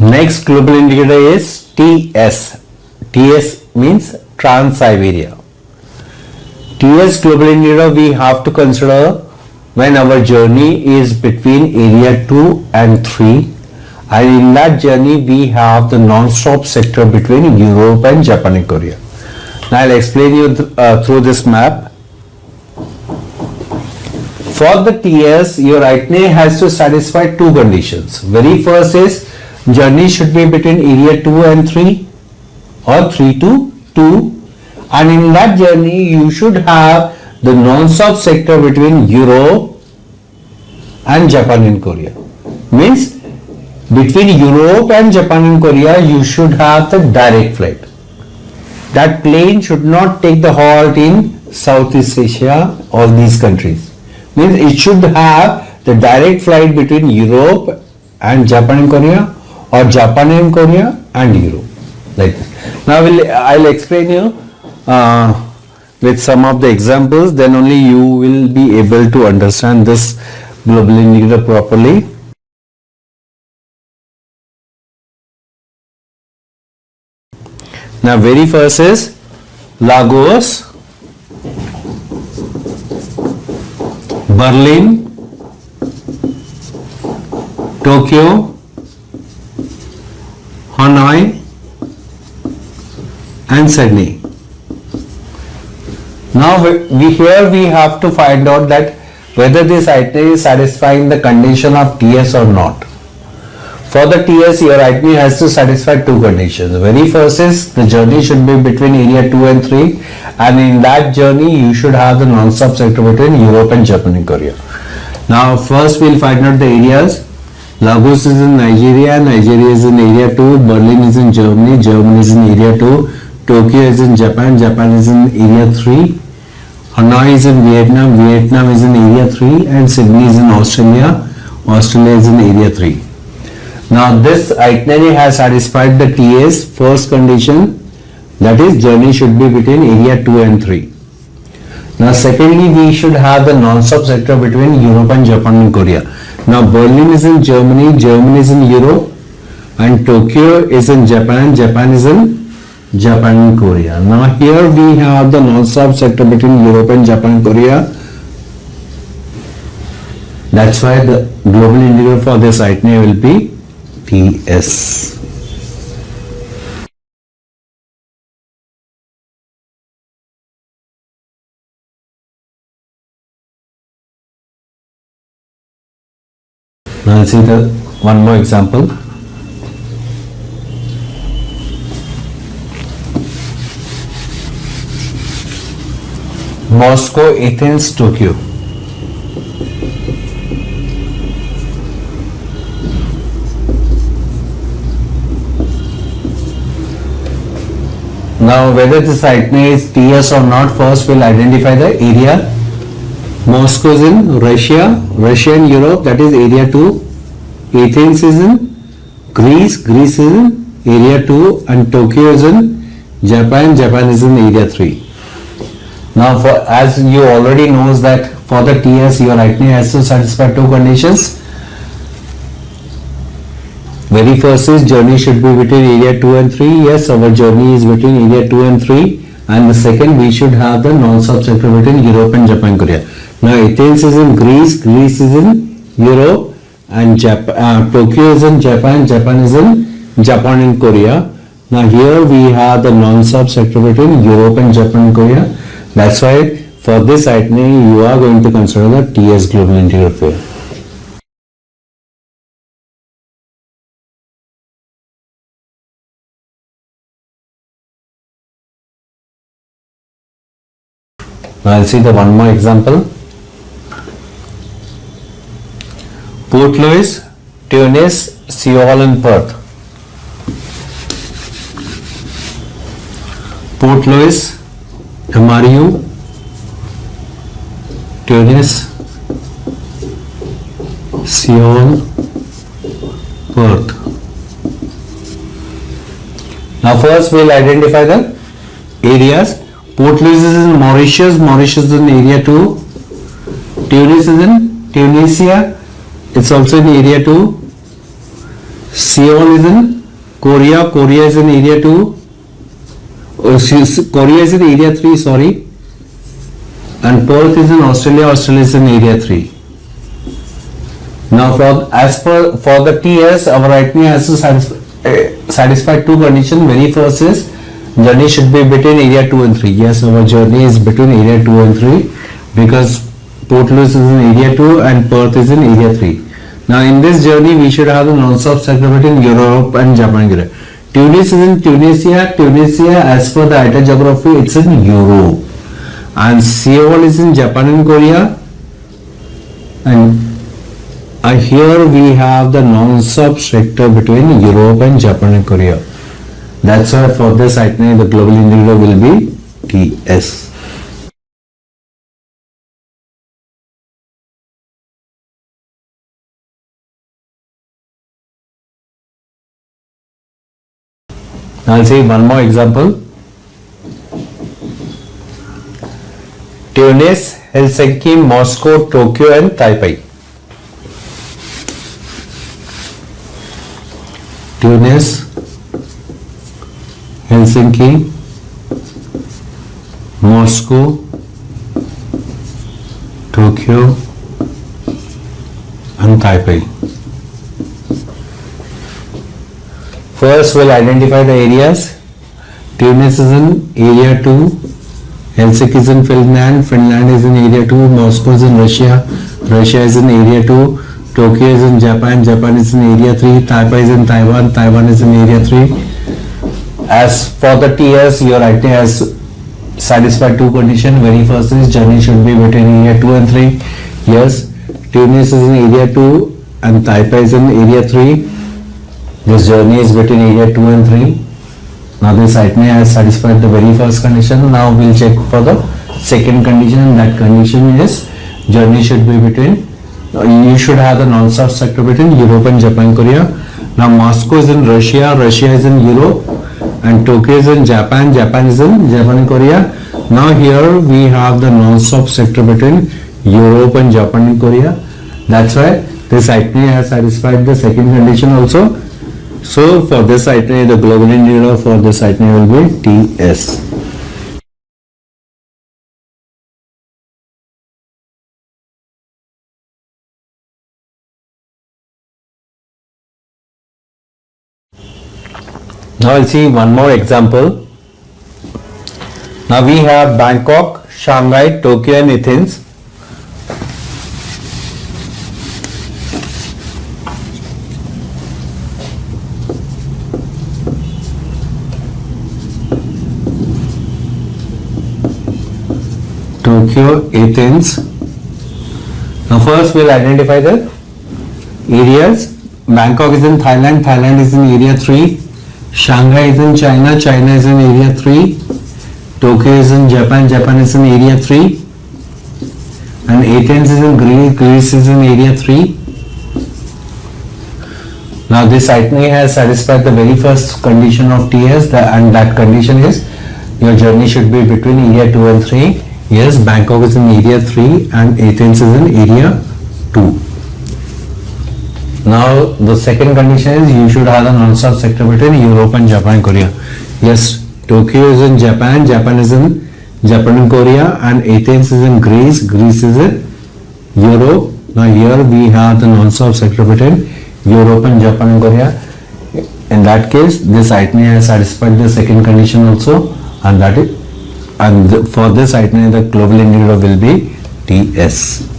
Next global indicator is TS. TS means Trans-Siberia. TS global indicator we have to consider when our journey is between area 2 and 3, and in that journey we have the non-stop sector between Europe and Japan and Korea. Now I'll explain you through this map. For the TS, your itinerary has to satisfy two conditions. Very first is journey should be between area 2 and 3 or 3 to 2, and in that journey you should have the non-stop sector between Europe and Japan and Korea. Means between Europe and Japan and Korea you should have the direct flight. That plane should not take the halt in Southeast Asia or these countries. Means it should have the direct flight between Europe and Japan and Korea, or Japan and Korea and Europe, like this. Now I'll explain you with some of the examples, then only you will be able to understand this global indicator properly. Now very first is Lagos, Berlin, Tokyo, Hanoi and Sydney. Now we have to find out that whether this itinerary is satisfying the condition of TS or not. For the TS, your itinerary has to satisfy two conditions. Very first is the journey should be between area 2 and 3, and in that journey you should have the non-stop sector between Europe and Japan and Korea. Now first we'll find out the areas. Lagos is in Nigeria, Nigeria is in area 2, Berlin is in Germany, Germany is in area 2, Tokyo is in Japan, Japan is in area 3, Hanoi is in Vietnam, Vietnam is in area 3, and Sydney is in Australia, Australia is in area 3. Now this itinerary has satisfied the TS first condition, that is journey should be between area 2 and 3. Now secondly, we should have the non-stop sector between Europe and Japan and Korea. Now Berlin is in Germany, Germany is in Europe, and Tokyo is in Japan, Japan is in Japan and Korea. Now here we have the non-stop sector between Europe and Japan and Korea. That's why the global indicator for this itinerary will be TS. Now let's see one more example. Moscow, Athens, Tokyo. Now whether this itinerary is TS or not, first we'll identify the area. Moscow is in Russia, Russia and Europe, that is area 2. Athens is in Greece, Greece is in area 2, and Tokyo is in Japan, Japan is in area 3. Now as you already knows that for the TS your itinerary has to satisfy two conditions. Very first is journey should be between area 2 and 3. Yes, our journey is between area 2 and 3. And the second, we should have the non-stop sector between Europe and Japan, Korea. Now Athens is in Greece, Greece is in Europe, and Tokyo is in Japan, Japan is in Japan and Korea. Now here we have the non-stop sector between Europe and Japan and Korea. That's why for this itinerary you are going to consider the TS global indicator fare. Now I'll see the one more example. Port Louis, Tunis, Seoul and Perth. Port Louis, MRU, Tunis, Seoul, Perth. Now first we'll identify the areas. Port Louis is in Mauritius, Mauritius is in area 2. Tunis is in Tunisia, it's also in area 2. Seoul is in Korea. Korea is in area 2. Korea is in area 3, sorry. And Perth is in Australia. Australia is in area 3. Now for the TS, our itinerary has to satisfy two conditions. Very first is journey should be between area 2 and 3. Yes, our journey is between area 2 and 3 because Port Louis is in area 2 and Perth is in area 3. Now in this journey we should have the non-stop sector between Europe and Japan. Tunis is in Tunisia. Tunisia, as per the ITA geography, it's in Europe. And Seoul is in Japan and Korea. And here we have the non-stop sector between Europe and Japan and Korea. That's why for this itinerary the global indicator will be TS. Now I'll see one more example. Tunis, Helsinki, Moscow, Tokyo and Taipei. Tunis, Helsinki, Moscow, Tokyo and Taipei. First we'll identify the areas. Tunis is in area 2, Helsinki is in Finland, Finland is in area 2, Moscow is in Russia, Russia is in area 2, Tokyo is in Japan, Japan is in area 3, Taipei is in Taiwan, Taiwan is in area 3. As for the TS, your itinerary has satisfied two conditions. Very first is journey should be between area 2 and 3. Yes, Tunis is in area 2 and Taipei is in area 3. This journey is between area 2 and 3. Now this itinerary has satisfied the very first condition. Now we'll check for the second condition, and that condition is journey should be between, you should have the non-stop sector between Europe and Japan, Korea. Now Moscow is in Russia, Russia is in Europe, and Tokyo is in Japan, Japan is in Japan and Korea. Now here we have the non-stop sector between Europe and Japan and Korea. That's why this itinerary has satisfied the second condition also. So for this itinerary, the global indicator for this itinerary will be TS. Now I'll see one more example. Now we have Bangkok, Shanghai, Tokyo and Athens. Tokyo, Athens. Now first we'll identify the areas. Bangkok is in Thailand, Thailand is in area 3. Shanghai is in China, China is in area 3. Tokyo is in Japan, Japan is in area 3. And Athens is in Greece, Greece is in area 3. Now this itinerary has satisfied the very first condition of TS, and that condition is your journey should be between area 2 and 3. Yes, Bangkok is in area 3 and Athens is in area 2. Now the second condition is you should have a non-stop sector between Europe and Japan and Korea. Yes, Tokyo is in Japan, Japan is in Japan and Korea, and Athens is in Greece, Greece is in Europe. Now here we have the non-stop sector between Europe and Japan and Korea. In that case, this itinerary has satisfied the second condition also, and that is, and for this itinerary the global indicator will be TS.